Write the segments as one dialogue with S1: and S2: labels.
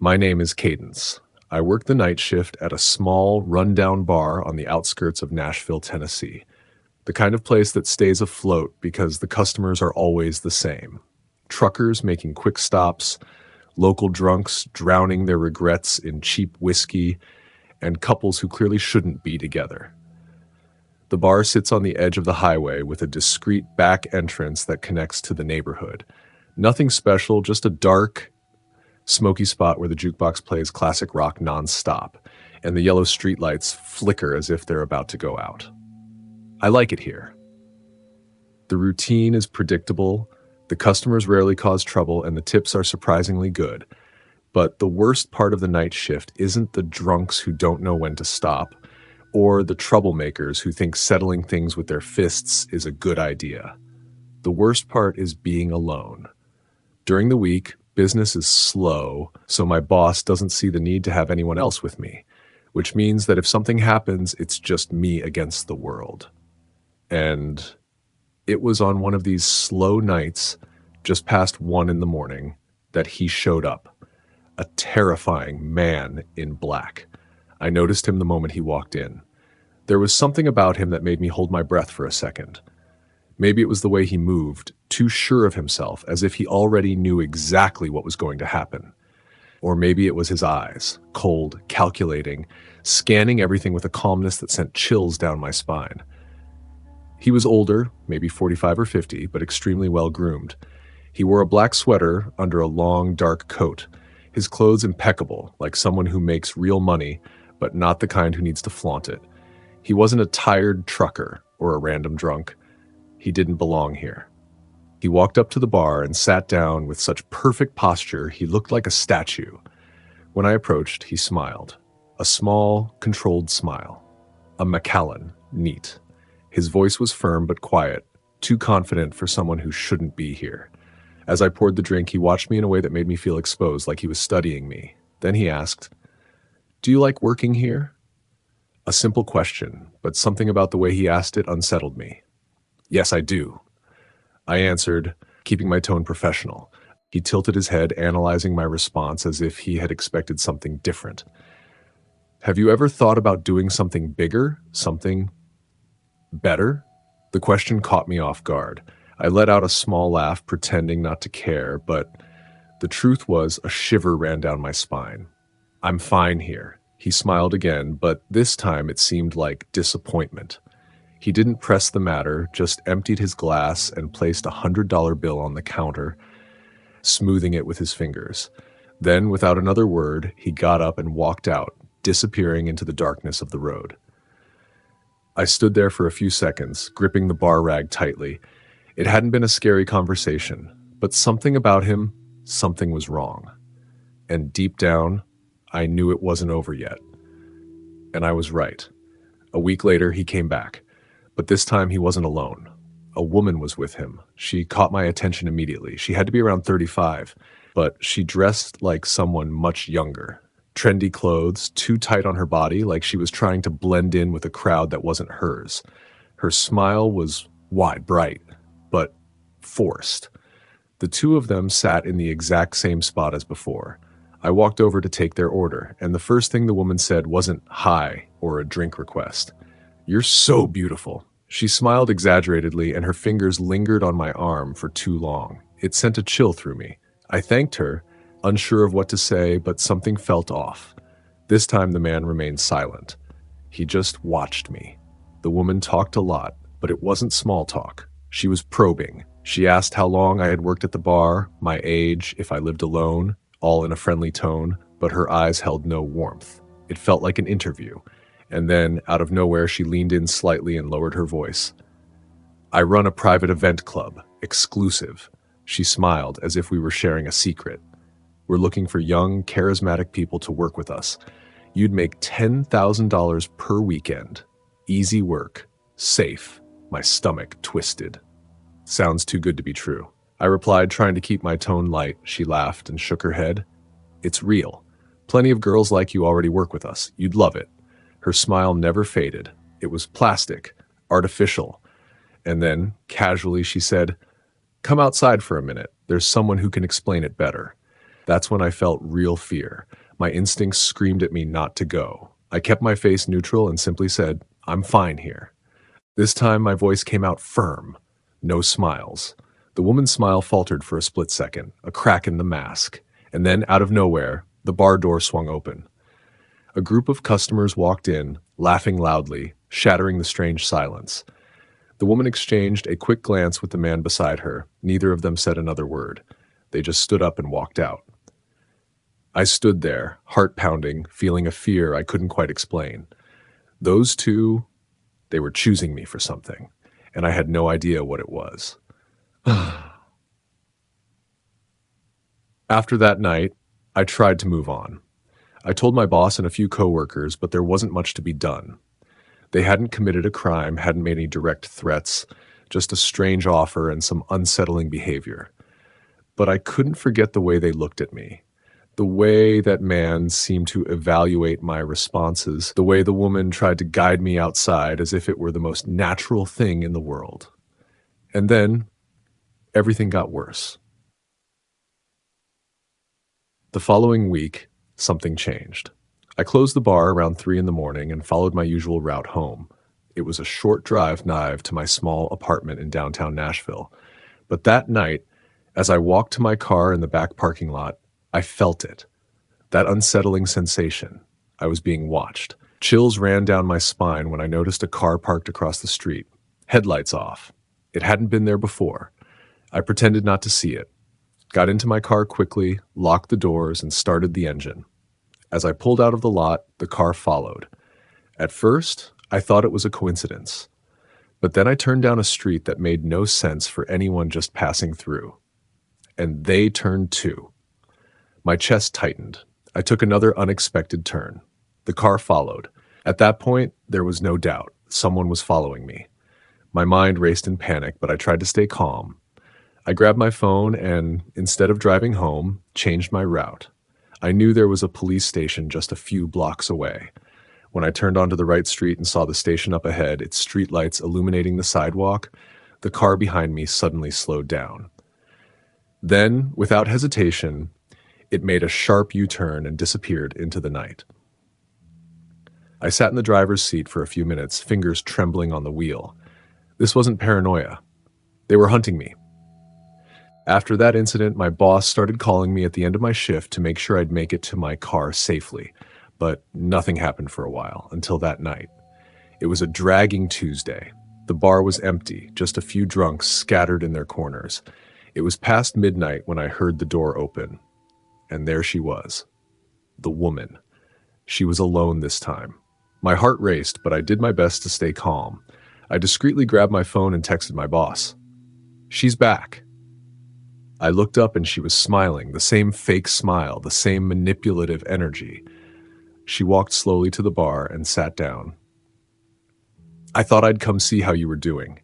S1: My name is Cadence. I work the night shift at a small, rundown bar on the outskirts of Nashville, Tennessee. The kind of place that stays afloat because the customers are always the same. Truckers making quick stops, local drunks drowning their regrets in cheap whiskey, and couples who clearly shouldn't be together. The bar sits on the edge of the highway with a discreet back entrance that connects to the neighborhood. Nothing special, just a dark, smoky spot where the jukebox plays classic rock nonstop, and the yellow streetlights flicker as if they're about to go out. I like it here. The routine is predictable, the customers rarely cause trouble, and the tips are surprisingly good. But the worst part of the night shift isn't the drunks who don't know when to stop, or the troublemakers who think settling things with their fists is a good idea. The worst part is being alone. During the week, business is slow, so my boss doesn't see the need to have anyone else with me, which means that if something happens, it's just me against the world. And it was on one of these slow nights, just past 1 a.m, that he showed up. A terrifying man in black. I noticed him the moment he walked in. There was something about him that made me hold my breath for a second. Maybe it was the way he moved, too sure of himself, as if he already knew exactly what was going to happen. Or maybe it was his eyes, cold, calculating, scanning everything with a calmness that sent chills down my spine. He was older, maybe 45 or 50, but extremely well-groomed. He wore a black sweater under a long, dark coat, his clothes impeccable, like someone who makes real money, but not the kind who needs to flaunt it. He wasn't a tired trucker or a random drunk. He didn't belong here. He walked up to the bar and sat down with such perfect posture he looked like a statue. When I approached, he smiled. A small, controlled smile. A Macallan, neat. His voice was firm but quiet, too confident for someone who shouldn't be here. As I poured the drink, he watched me in a way that made me feel exposed, like he was studying me. Then he asked, "Do you like working here?" A simple question, but something about the way he asked it unsettled me. "Yes, I do," I answered, keeping my tone professional. He tilted his head, analyzing my response as if he had expected something different. "Have you ever thought about doing something bigger, something better?" The question caught me off guard. I let out a small laugh, pretending not to care, but the truth was a shiver ran down my spine. "I'm fine here." He smiled again, but this time it seemed like disappointment. He didn't press the matter, just emptied his glass and placed a $100 bill on the counter, smoothing it with his fingers. Then, without another word, he got up and walked out, disappearing into the darkness of the road. I stood there for a few seconds, gripping the bar rag tightly. It hadn't been a scary conversation, but something about him, something was wrong. And deep down, I knew it wasn't over yet. And I was right. A week later, he came back. But this time he wasn't alone. A woman was with him. She caught my attention immediately. She had to be around 35, but she dressed like someone much younger. Trendy clothes, too tight on her body, like she was trying to blend in with a crowd that wasn't hers. Her smile was wide, bright, but forced. The two of them sat in the exact same spot as before. I walked over to take their order, and the first thing the woman said wasn't hi or a drink request. "You're so beautiful." She smiled exaggeratedly, and her fingers lingered on my arm for too long. It sent a chill through me. I thanked her, unsure of what to say, but something felt off. This time the man remained silent. He just watched me. The woman talked a lot, but it wasn't small talk. She was probing. She asked how long I had worked at the bar, my age, if I lived alone, all in a friendly tone, but her eyes held no warmth. It felt like an interview. And then, out of nowhere, she leaned in slightly and lowered her voice. "I run a private event club, exclusive." She smiled as if we were sharing a secret. "We're looking for young, charismatic people to work with us. You'd make $10,000 per weekend. Easy work. Safe." My stomach twisted. "Sounds too good to be true." I replied, trying to keep my tone light. She laughed and shook her head. "It's real. Plenty of girls like you already work with us. You'd love it." Her smile never faded. It was plastic, artificial. And then, casually, she said, "Come outside for a minute. There's someone who can explain it better." That's when I felt real fear. My instincts screamed at me not to go. I kept my face neutral and simply said, "I'm fine here." This time my voice came out firm. No smiles. The woman's smile faltered for a split second, a crack in the mask, and then, out of nowhere, the bar door swung open. A group of customers walked in, laughing loudly, shattering the strange silence. The woman exchanged a quick glance with the man beside her. Neither of them said another word. They just stood up and walked out. I stood there, heart pounding, feeling a fear I couldn't quite explain. Those two, they were choosing me for something, and I had no idea what it was. After that night, I tried to move on. I told my boss and a few coworkers, but there wasn't much to be done. They hadn't committed a crime, hadn't made any direct threats, just a strange offer and some unsettling behavior. But I couldn't forget the way they looked at me. The way that man seemed to evaluate my responses, the way the woman tried to guide me outside as if it were the most natural thing in the world. And then, everything got worse. The following week, something changed. I closed the bar around 3 in the morning and followed my usual route home. It was a short drive to my small apartment in downtown Nashville. But that night, as I walked to my car in the back parking lot, I felt it. That unsettling sensation. I was being watched. Chills ran down my spine when I noticed a car parked across the street. Headlights off. It hadn't been there before. I pretended not to see it. Got into my car quickly, locked the doors, and started the engine. As I pulled out of the lot, the car followed. At first, I thought it was a coincidence. But then I turned down a street that made no sense for anyone just passing through. And they turned too. My chest tightened. I took another unexpected turn. The car followed. At that point, there was no doubt. Someone was following me. My mind raced in panic, but I tried to stay calm. I grabbed my phone and, instead of driving home, changed my route. I knew there was a police station just a few blocks away. When I turned onto the right street and saw the station up ahead, its streetlights illuminating the sidewalk, the car behind me suddenly slowed down. Then, without hesitation, it made a sharp U-turn and disappeared into the night. I sat in the driver's seat for a few minutes, fingers trembling on the wheel. This wasn't paranoia. They were hunting me. After that incident, my boss started calling me at the end of my shift to make sure I'd make it to my car safely, but nothing happened for a while, until that night. It was a dragging Tuesday. The bar was empty, just a few drunks scattered in their corners. It was past midnight when I heard the door open. And there she was. The woman. She was alone this time. My heart raced, but I did my best to stay calm. I discreetly grabbed my phone and texted my boss. "She's back." I looked up and she was smiling, the same fake smile, the same manipulative energy. She walked slowly to the bar and sat down. "I thought I'd come see how you were doing."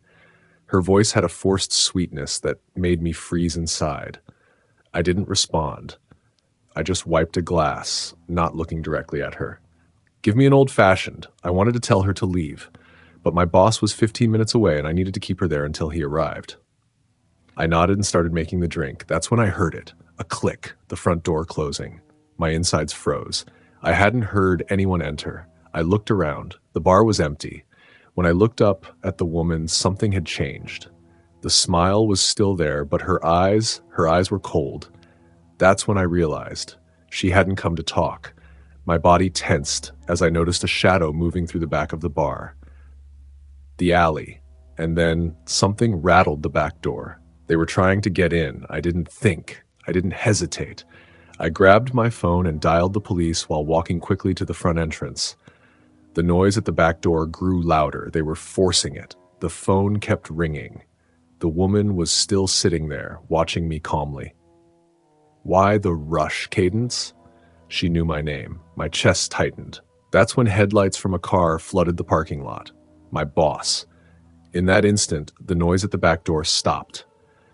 S1: Her voice had a forced sweetness that made me freeze inside. I didn't respond. I just wiped a glass, not looking directly at her. "Give me an old-fashioned." I wanted to tell her to leave, but my boss was 15 minutes away and I needed to keep her there until he arrived. I nodded and started making the drink. That's when I heard it. A click, the front door closing. My insides froze. I hadn't heard anyone enter. I looked around. The bar was empty. When I looked up at the woman, something had changed. The smile was still there, but her eyes were cold. That's when I realized she hadn't come to talk. My body tensed as I noticed a shadow moving through the back of the bar. The alley. And then something rattled the back door. They were trying to get in. I didn't think. I didn't hesitate. I grabbed my phone and dialed the police while walking quickly to the front entrance. The noise at the back door grew louder. They were forcing it. The phone kept ringing. The woman was still sitting there, watching me calmly. Why the rush cadence? She knew my name. My chest tightened. That's when headlights from a car flooded the parking lot. My boss. In that instant, the noise at the back door stopped.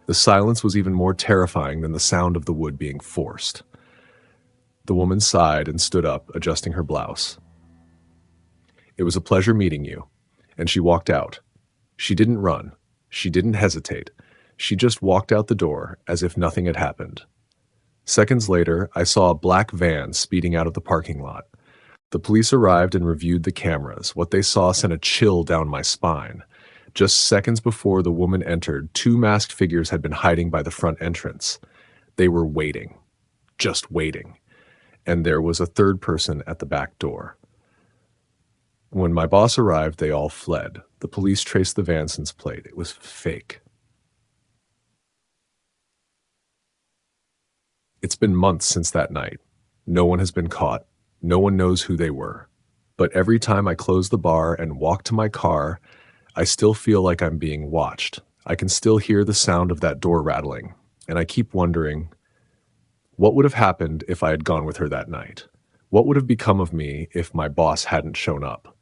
S1: The silence was even more terrifying than the sound of the wood being forced. The woman sighed and stood up, adjusting her blouse. "It was a pleasure meeting you." And she walked out. She didn't run. She didn't hesitate. She just walked out the door as if nothing had happened. Seconds later, I saw a black van speeding out of the parking lot. The police arrived and reviewed the cameras. What they saw sent a chill down my spine. Just seconds before the woman entered, two masked figures had been hiding by the front entrance. They were waiting. Just waiting. And there was a third person at the back door. When my boss arrived, they all fled. The police traced the Vanson's plate. It was fake. It's been months since that night. No one has been caught. No one knows who they were. But every time I close the bar and walk to my car, I still feel like I'm being watched. I can still hear the sound of that door rattling. And I keep wondering, what would have happened if I had gone with her that night? What would have become of me if my boss hadn't shown up?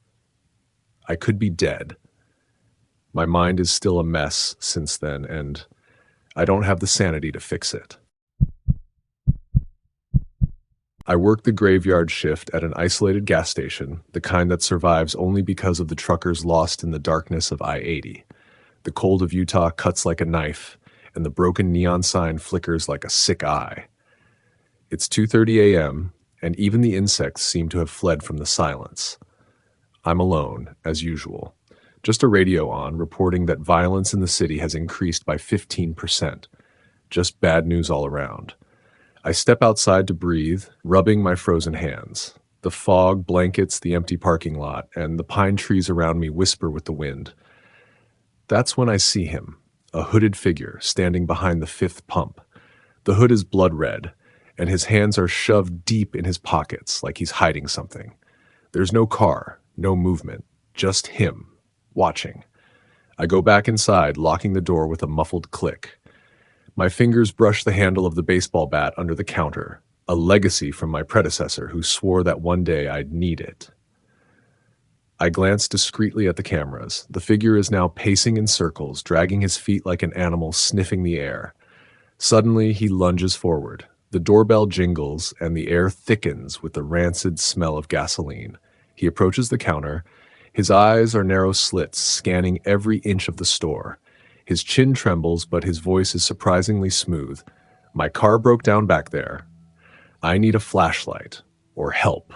S1: I could be dead. My mind is still a mess since then, and I don't have the sanity to fix it. I work the graveyard shift at an isolated gas station, the kind that survives only because of the truckers lost in the darkness of I-80. The cold of Utah cuts like a knife, and the broken neon sign flickers like a sick eye. It's 2:30 a.m., and even the insects seem to have fled from the silence. I'm alone, as usual. Just a radio on, reporting that violence in the city has increased by 15%. Just bad news all around. I step outside to breathe, rubbing my frozen hands. The fog blankets the empty parking lot, and the pine trees around me whisper with the wind. That's when I see him, a hooded figure standing behind the fifth pump. The hood is blood red, and his hands are shoved deep in his pockets like he's hiding something. There's no car, no movement, just him, watching. I go back inside, locking the door with a muffled click. My fingers brush the handle of the baseball bat under the counter, a legacy from my predecessor who swore that one day I'd need it. I glance discreetly at the cameras. The figure is now pacing in circles, dragging his feet like an animal sniffing the air. Suddenly, he lunges forward. The doorbell jingles, and the air thickens with the rancid smell of gasoline. He approaches the counter. His eyes are narrow slits, scanning every inch of the store. His chin trembles, but his voice is surprisingly smooth. My car broke down back there. I need a flashlight. Or help.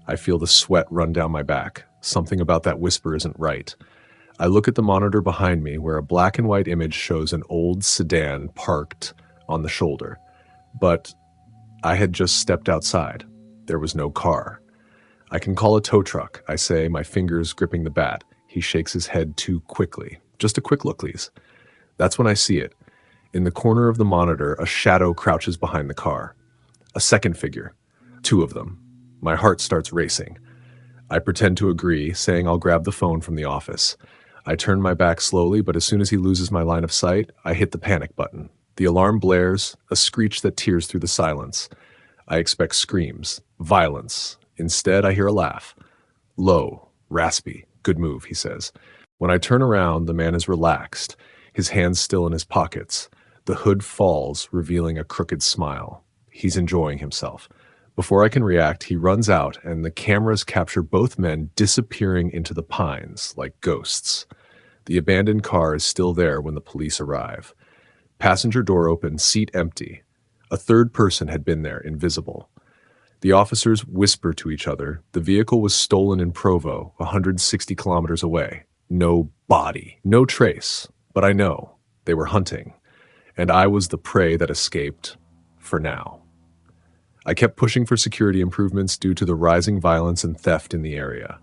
S1: I feel the sweat run down my back. Something about that whisper isn't right. I look at the monitor behind me, where a black and white image shows an old sedan parked on the shoulder. But I had just stepped outside. There was no car. I can call a tow truck, I say, my fingers gripping the bat. He shakes his head too quickly. Just a quick look, please. That's when I see it. In the corner of the monitor, a shadow crouches behind the car. A second figure. Two of them. My heart starts racing. I pretend to agree, saying I'll grab the phone from the office. I turn my back slowly, but as soon as he loses my line of sight, I hit the panic button. The alarm blares, a screech that tears through the silence. I expect screams, violence. Instead, I hear a laugh. Low, raspy. Good move, he says. When I turn around, the man is relaxed, his hands still in his pockets. The hood falls, revealing a crooked smile. He's enjoying himself. Before I can react, he runs out, and the cameras capture both men disappearing into the pines like ghosts. The abandoned car is still there when the police arrive. Passenger door open, seat empty. A third person had been there, invisible. The officers whisper to each other. The vehicle was stolen in Provo, 160 kilometers away. No body, no trace. But I know they were hunting, and I was the prey that escaped for now. I kept pushing for security improvements due to the rising violence and theft in the area.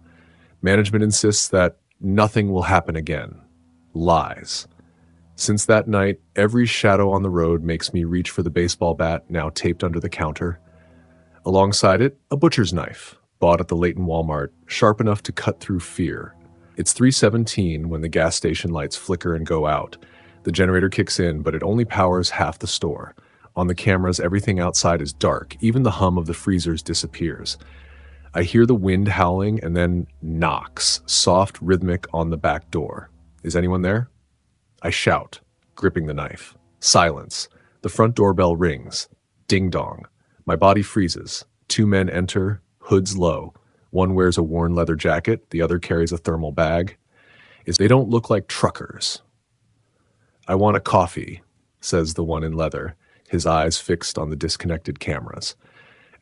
S1: Management insists that nothing will happen again. Lies. Since that night, every shadow on the road makes me reach for the baseball bat now taped under the counter. Alongside it, a butcher's knife, bought at the Layton Walmart, sharp enough to cut through fear. It's 3:17 when the gas station lights flicker and go out. The generator kicks in, but it only powers half the store. On the cameras, everything outside is dark. Even the hum of the freezers disappears. I hear the wind howling and then knocks, soft, rhythmic, on the back door. Is anyone there? I shout, gripping the knife. Silence. The front doorbell rings. Ding dong. My body freezes. Two men enter, hoods low. One wears a worn leather jacket, the other carries a thermal bag. They don't look like truckers. I want a coffee, says the one in leather. his eyes fixed on the disconnected cameras.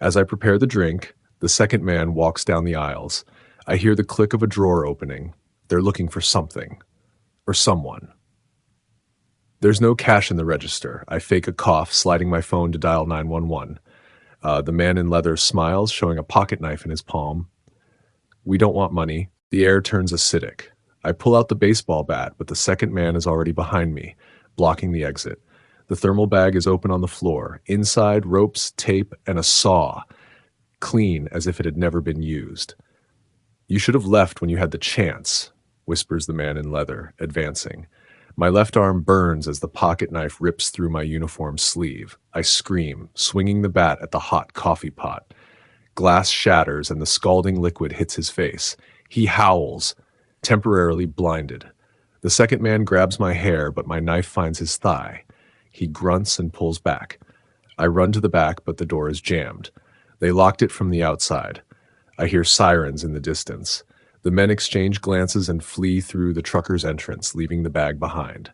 S1: As I prepare the drink, the second man walks down the aisles. I hear the click of a drawer opening. They're looking for something. Or someone. There's no cash in the register. I fake a cough, sliding my phone to dial 911. The man in leather smiles, showing a pocket knife in his palm. We don't want money. The air turns acidic. I pull out the baseball bat, but the second man is already behind me, blocking the exit. The thermal bag is open on the floor. Inside, ropes, tape, and a saw, clean as if it had never been used. You should have left when you had the chance, whispers the man in leather, advancing. My left arm burns as the pocket knife rips through my uniform sleeve. I scream, swinging the bat at the hot coffee pot. Glass shatters and the scalding liquid hits his face. He howls, temporarily blinded. The second man grabs my hair, but my knife finds his thigh. He grunts and pulls back. I run to the back, but the door is jammed. They locked it from the outside. I hear sirens in the distance. The men exchange glances and flee through the trucker's entrance, leaving the bag behind.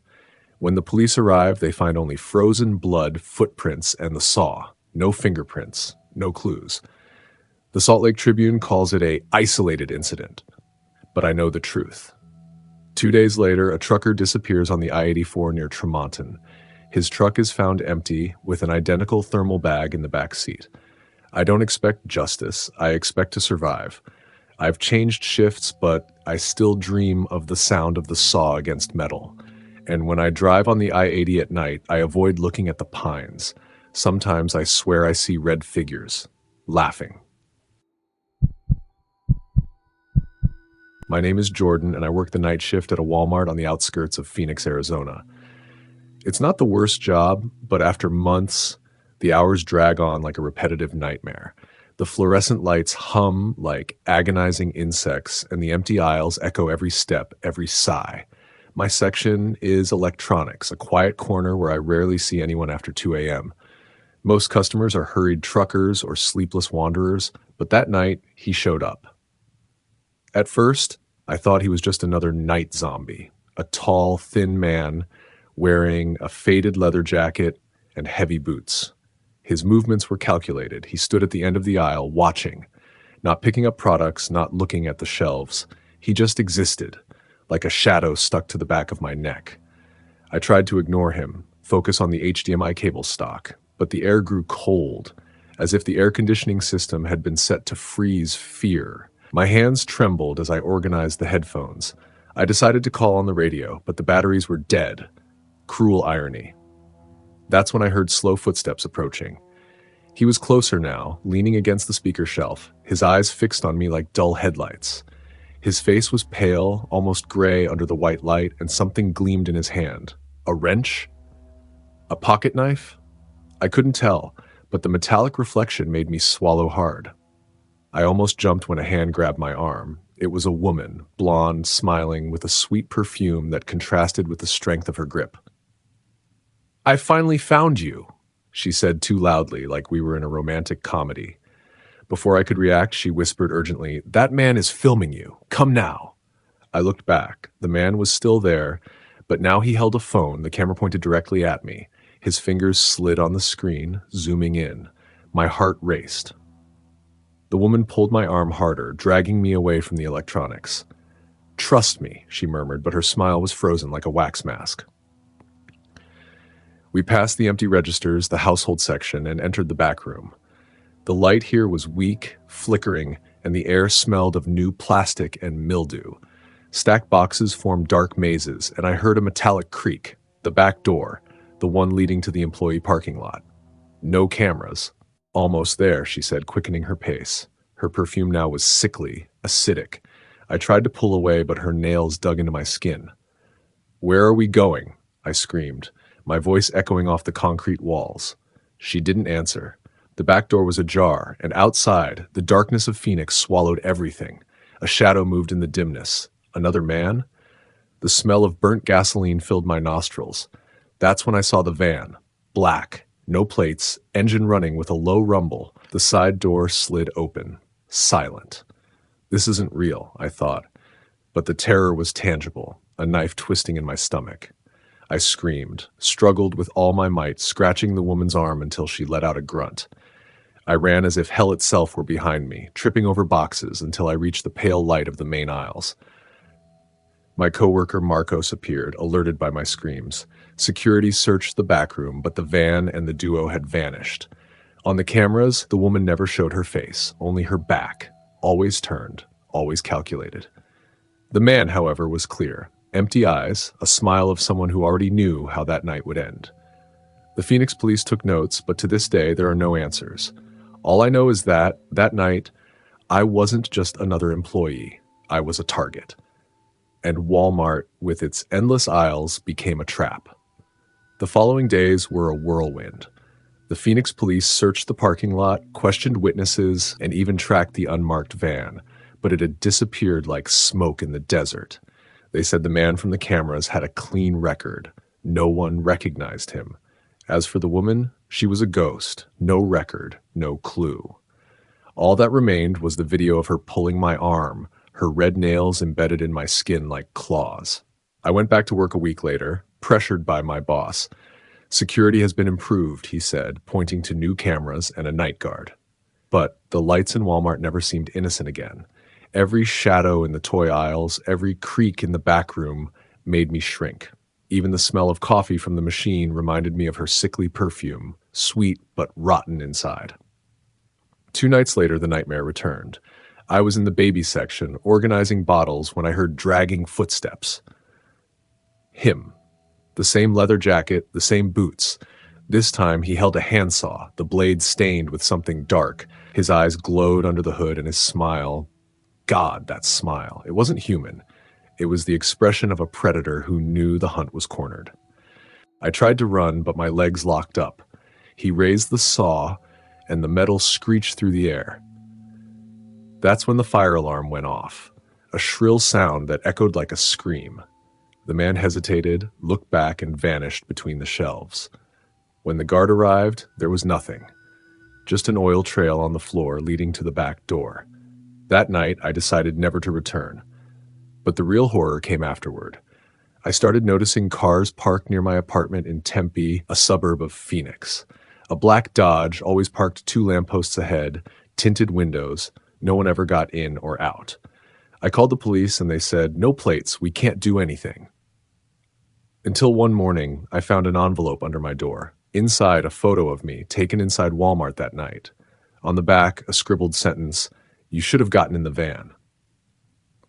S1: When the police arrive, they find only frozen blood, footprints, and the saw. No fingerprints, no clues. The Salt Lake Tribune calls it an isolated incident. But I know the truth. 2 days later, a trucker disappears on the I-84 near Tremonton. His truck is found empty, with an identical thermal bag in the back seat. I don't expect justice. I expect to survive. I've changed shifts, but I still dream of the sound of the saw against metal. And when I drive on the I-80 at night, I avoid looking at the pines. Sometimes I swear I see red figures, laughing. My name is Jordan, and I work the night shift at a Walmart on the outskirts of Phoenix, Arizona. It's not the worst job, but after months, the hours drag on like a repetitive nightmare. The fluorescent lights hum like agonizing insects, and the empty aisles echo every step, every sigh. My section is electronics, a quiet corner where I rarely see anyone after 2 a.m. Most customers are hurried truckers or sleepless wanderers, but that night, he showed up. At first, I thought he was just another night zombie, a tall, thin man wearing a faded leather jacket and heavy boots. His movements were calculated. He stood at the end of the aisle, watching, not picking up products, not looking at the shelves. He just existed, like a shadow stuck to the back of my neck. I tried to ignore him, focus on the HDMI cable stock, but the air grew cold, as if the air conditioning system had been set to freeze fear. My hands trembled as I organized the headphones. I decided to call on the radio, but the batteries were dead. Cruel irony. That's when I heard slow footsteps approaching. He was closer now, leaning against the speaker shelf, his eyes fixed on me like dull headlights. His face was pale, almost gray under the white light, and something gleamed in his hand. A wrench? A pocket knife? I couldn't tell, but the metallic reflection made me swallow hard. I almost jumped when a hand grabbed my arm. It was a woman, blonde, smiling, with a sweet perfume that contrasted with the strength of her grip. "I finally found you," she said too loudly, like we were in a romantic comedy. Before I could react, she whispered urgently, "That man is filming you. Come now." I looked back. The man was still there, but now he held a phone, the camera pointed directly at me. His fingers slid on the screen, zooming in. My heart raced. The woman pulled my arm harder, dragging me away from the electronics. "Trust me," she murmured, but her smile was frozen like a wax mask. We passed the empty registers, the household section, and entered the back room. The light here was weak, flickering, and the air smelled of new plastic and mildew. Stacked boxes formed dark mazes, and I heard a metallic creak. The back door, the one leading to the employee parking lot. No cameras. "Almost there," she said, quickening her pace. Her perfume now was sickly, acidic. I tried to pull away, but her nails dug into my skin. "Where are we going?" I screamed, my voice echoing off the concrete walls. She didn't answer. The back door was ajar, and outside, the darkness of Phoenix swallowed everything. A shadow moved in the dimness. Another man? The smell of burnt gasoline filled my nostrils. That's when I saw the van. Black, no plates, engine running with a low rumble. The side door slid open. Silent. This isn't real, I thought. But the terror was tangible, a knife twisting in my stomach. I screamed, struggled with all my might, scratching the woman's arm until she let out a grunt. I ran as if hell itself were behind me, tripping over boxes until I reached the pale light of the main aisles. My coworker Marcos appeared, alerted by my screams. Security searched the back room, but the van and the duo had vanished. On the cameras, the woman never showed her face, only her back, always turned, always calculated. The man, however, was clear. Empty eyes, a smile of someone who already knew how that night would end. The Phoenix police took notes, but to this day there are no answers. All I know is that night, I wasn't just another employee, I was a target. And Walmart, with its endless aisles, became a trap. The following days were a whirlwind. The Phoenix police searched the parking lot, questioned witnesses, and even tracked the unmarked van, but it had disappeared like smoke in the desert. They said the man from the cameras had a clean record. No one recognized him. As for the woman, she was a ghost. No record, no clue. All that remained was the video of her pulling my arm, her red nails embedded in my skin like claws. I went back to work a week later, pressured by my boss. Security has been improved, he said, pointing to new cameras and a night guard. But the lights in Walmart never seemed innocent again. Every shadow in the toy aisles, every creak in the back room made me shrink. Even the smell of coffee from the machine reminded me of her sickly perfume, sweet but rotten inside. 2 nights later, the nightmare returned. I was in the baby section, organizing bottles, when I heard dragging footsteps. Him. The same leather jacket, the same boots. This time he held a handsaw, the blade stained with something dark. His eyes glowed under the hood, and his smile... God, that smile. It wasn't human. It was the expression of a predator who knew the hunt was cornered. I tried to run, but my legs locked up. He raised the saw, and the metal screeched through the air. That's when the fire alarm went off, a shrill sound that echoed like a scream. The man hesitated, looked back, and vanished between the shelves. When the guard arrived, there was nothing. Just an oil trail on the floor leading to the back door. That night, I decided never to return. But the real horror came afterward. I started noticing cars parked near my apartment in Tempe, a suburb of Phoenix. A black Dodge, always parked 2 lampposts ahead, tinted windows. No one ever got in or out. I called the police and they said, "No plates, we can't do anything." Until one morning, I found an envelope under my door. Inside, a photo of me, taken inside Walmart that night. On the back, a scribbled sentence, "You should have gotten in the van."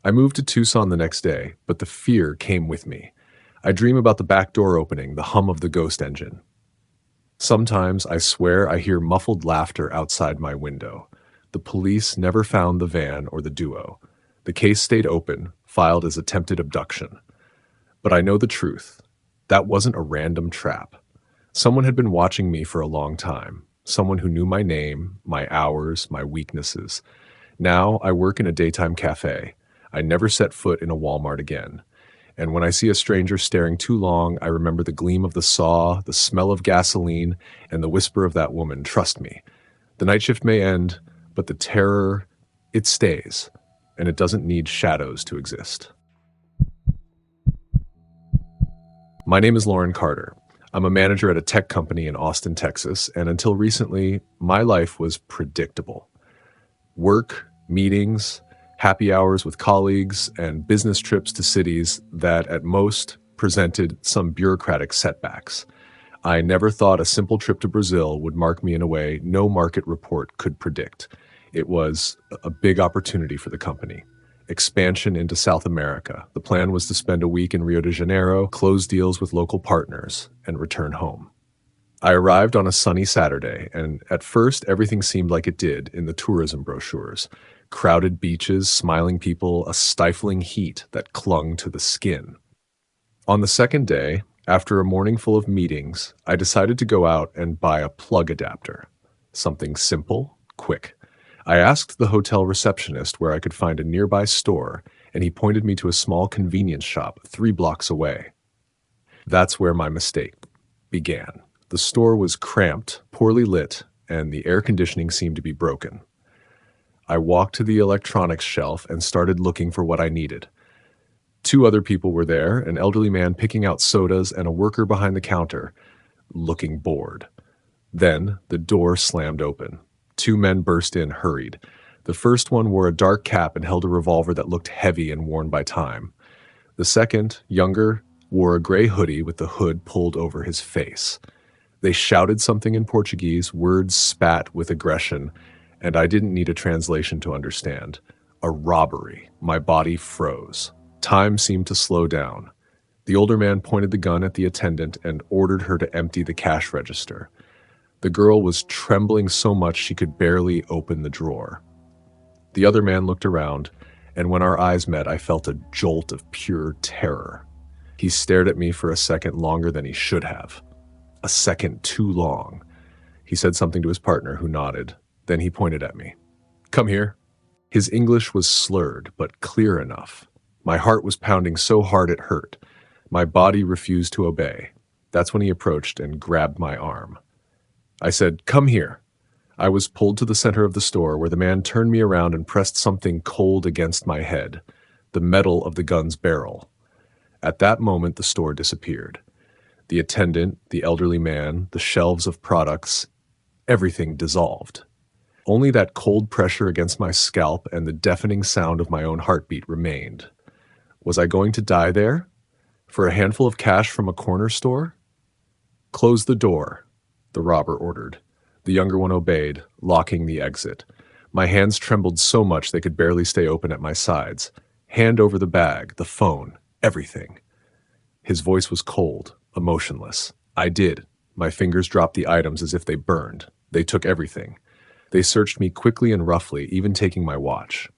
S1: I moved to Tucson the next day, but the fear came with me. I dream about the back door opening, the hum of the ghost engine. Sometimes, I swear, I hear muffled laughter outside my window. The police never found the van or the duo. The case stayed open, filed as attempted abduction. But I know the truth. That wasn't a random trap. Someone had been watching me for a long time. Someone who knew my name, my hours, my weaknesses. Now I work in a daytime cafe. I never set foot in a Walmart again. And when I see a stranger staring too long, I remember the gleam of the saw, the smell of gasoline, and the whisper of that woman, "Trust me. The night shift may end, but the terror, it stays, and it doesn't need shadows to exist." My name is Lauren Carter. I'm a manager at a tech company in Austin, Texas, and until recently, my life was predictable. Work, meetings, happy hours with colleagues, and business trips to cities that at most presented some bureaucratic setbacks. I never thought a simple trip to Brazil would mark me in a way no market report could predict. It was a big opportunity for the company. Expansion into South America. The plan was to spend a week in Rio de Janeiro, close deals with local partners, and return home. I arrived on a sunny Saturday, and at first everything seemed like it did in the tourism brochures. Crowded beaches, smiling people, a stifling heat that clung to the skin. On the second day, after a morning full of meetings, I decided to go out and buy a plug adapter. Something simple, quick. I asked the hotel receptionist where I could find a nearby store, and he pointed me to a small convenience shop 3 blocks away. That's where my mistake began. The store was cramped, poorly lit, and the air conditioning seemed to be broken. I walked to the electronics shelf and started looking for what I needed. Two other people were there, an elderly man picking out sodas and a worker behind the counter, looking bored. Then the door slammed open. Two men burst in, hurried. The first one wore a dark cap and held a revolver that looked heavy and worn by time. The second, younger, wore a gray hoodie with the hood pulled over his face. They shouted something in Portuguese, words spat with aggression, and I didn't need a translation to understand. A robbery. My body froze. Time seemed to slow down. The older man pointed the gun at the attendant and ordered her to empty the cash register. The girl was trembling so much she could barely open the drawer. The other man looked around, and when our eyes met, I felt a jolt of pure terror. He stared at me for a second longer than he should have. A second too long. He said something to his partner, who nodded. Then he pointed at me. "Come here." His English was slurred, but clear enough. My heart was pounding so hard it hurt. My body refused to obey. That's when he approached and grabbed my arm. I said, "Come here." I was pulled to the center of the store, where the man turned me around and pressed something cold against my head, the metal of the gun's barrel. At that moment, the store disappeared. The attendant, the elderly man, the shelves of products, everything dissolved. Only that cold pressure against my scalp and the deafening sound of my own heartbeat remained. Was I going to die there? For a handful of cash from a corner store? "Close the door," the robber ordered. The younger one obeyed, locking the exit. My hands trembled so much they could barely stay open at my sides. Hand over the bag, the phone, everything. His voice was cold, emotionless. I did. My fingers dropped the items as if they burned. They took everything. They searched me quickly and roughly, even taking my watch.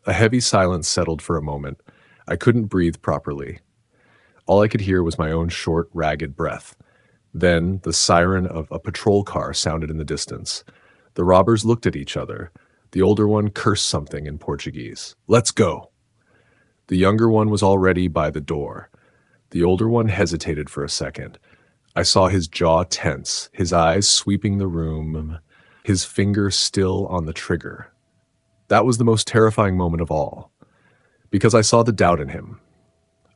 S1: A heavy silence settled for a moment. I couldn't breathe properly. All I could hear was my own short, ragged breath. Then the siren of a patrol car sounded in the distance. The robbers looked at each other. The older one cursed something in Portuguese. "Let's go." The younger one was already by the door. The older one hesitated for a second. I saw his jaw tense, his eyes sweeping the room, his finger still on the trigger. That was the most terrifying moment of all, because I saw the doubt in him.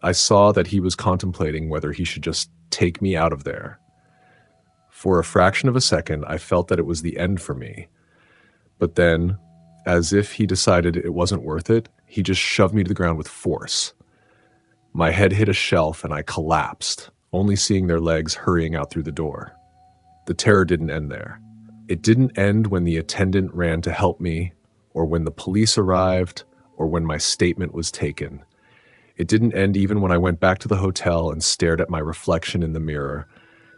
S1: I saw that he was contemplating whether he should just take me out of there. For a fraction of a second, I felt that it was the end for me. But then, as if he decided it wasn't worth it, he just shoved me to the ground with force. My head hit a shelf and I collapsed, only seeing their legs hurrying out through the door. The terror didn't end there. It didn't end when the attendant ran to help me, or when the police arrived, or when my statement was taken. It didn't end even when I went back to the hotel and stared at my reflection in the mirror,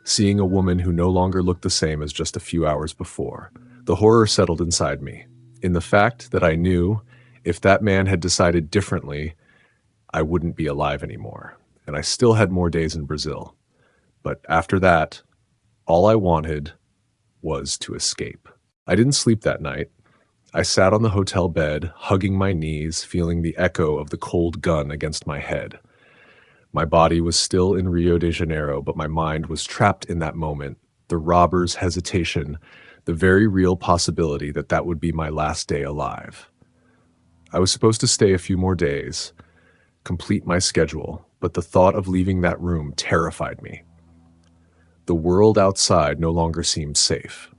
S1: seeing a woman who no longer looked the same as just a few hours before. The horror settled inside me, in the fact that I knew if that man had decided differently, I wouldn't be alive anymore, and I still had more days in Brazil. But after that, all I wanted was to escape. I didn't sleep that night. I sat on the hotel bed, hugging my knees, feeling the echo of the cold gun against my head. My body was still in Rio de Janeiro, but my mind was trapped in that moment, the robber's hesitation, the very real possibility that that would be my last day alive. I was supposed to stay a few more days, complete my schedule, but the thought of leaving that room terrified me. The world outside no longer seemed safe.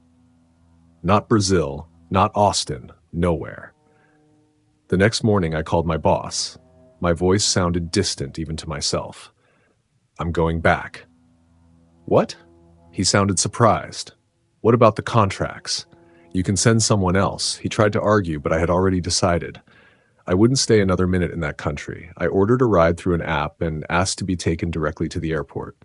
S1: Not Brazil, not Austin, nowhere. The next morning I called my boss. My voice sounded distant even to myself. "I'm going back." "What?" He sounded surprised. "What about the contracts? You can send someone else." He tried to argue, but I had already decided. I wouldn't stay another minute in that country. I ordered a ride through an app and asked to be taken directly to the airport.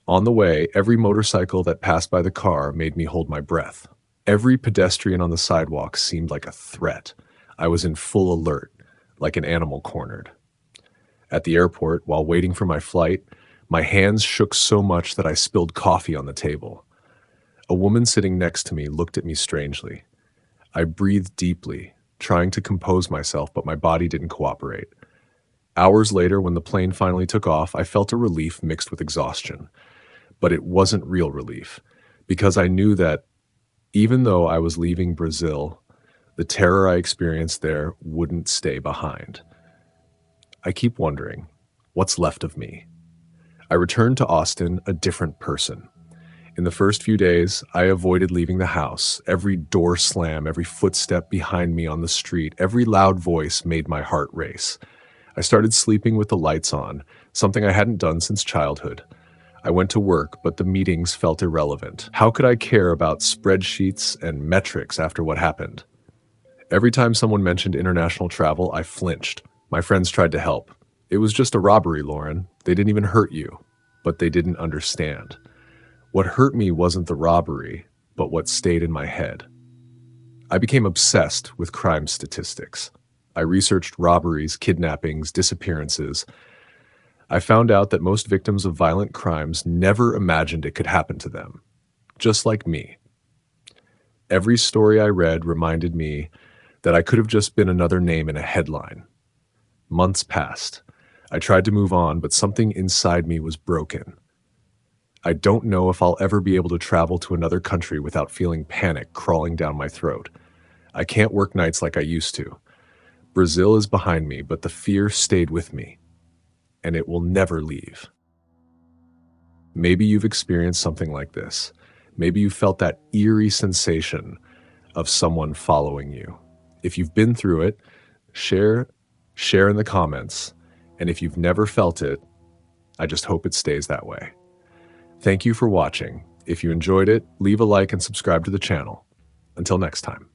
S1: On the way, every motorcycle that passed by the car made me hold my breath. Every pedestrian on the sidewalk seemed like a threat. I was in full alert, like an animal cornered. At the airport, while waiting for my flight, my hands shook so much that I spilled coffee on the table. A woman sitting next to me looked at me strangely. I breathed deeply, trying to compose myself, but my body didn't cooperate. Hours later, when the plane finally took off, I felt a relief mixed with exhaustion. But it wasn't real relief, because I knew that even though I was leaving Brazil, the terror I experienced there wouldn't stay behind. I keep wondering, What's left of me? I returned to Austin a different person. In the first few days, I avoided leaving the house. Every door slam, every footstep behind me on the street, every loud voice made my heart race. I started sleeping with the lights on, something I hadn't done since childhood. I went to work, but the meetings felt irrelevant. How could I care about spreadsheets and metrics after what happened? Every time someone mentioned international travel, I flinched. My friends tried to help. It was just a robbery, Lauren. They didn't even hurt you, but they didn't understand. What hurt me wasn't the robbery, but what stayed in my head. I became obsessed with crime statistics. I researched robberies, kidnappings, disappearances. I found out that most victims of violent crimes never imagined it could happen to them, just like me. Every story I read reminded me that I could have just been another name in a headline. Months passed. I tried to move on, but something inside me was broken. I don't know if I'll ever be able to travel to another country without feeling panic crawling down my throat. I can't work nights like I used to. Brazil is behind me, but the fear stayed with me, and it will never leave. Maybe you've experienced something like this. Maybe you felt that eerie sensation of someone following you. If you've been through it, share in the comments. And if you've never felt it, I just hope it stays that way. Thank you for watching. If you enjoyed it, leave a like and subscribe to the channel. Until next time.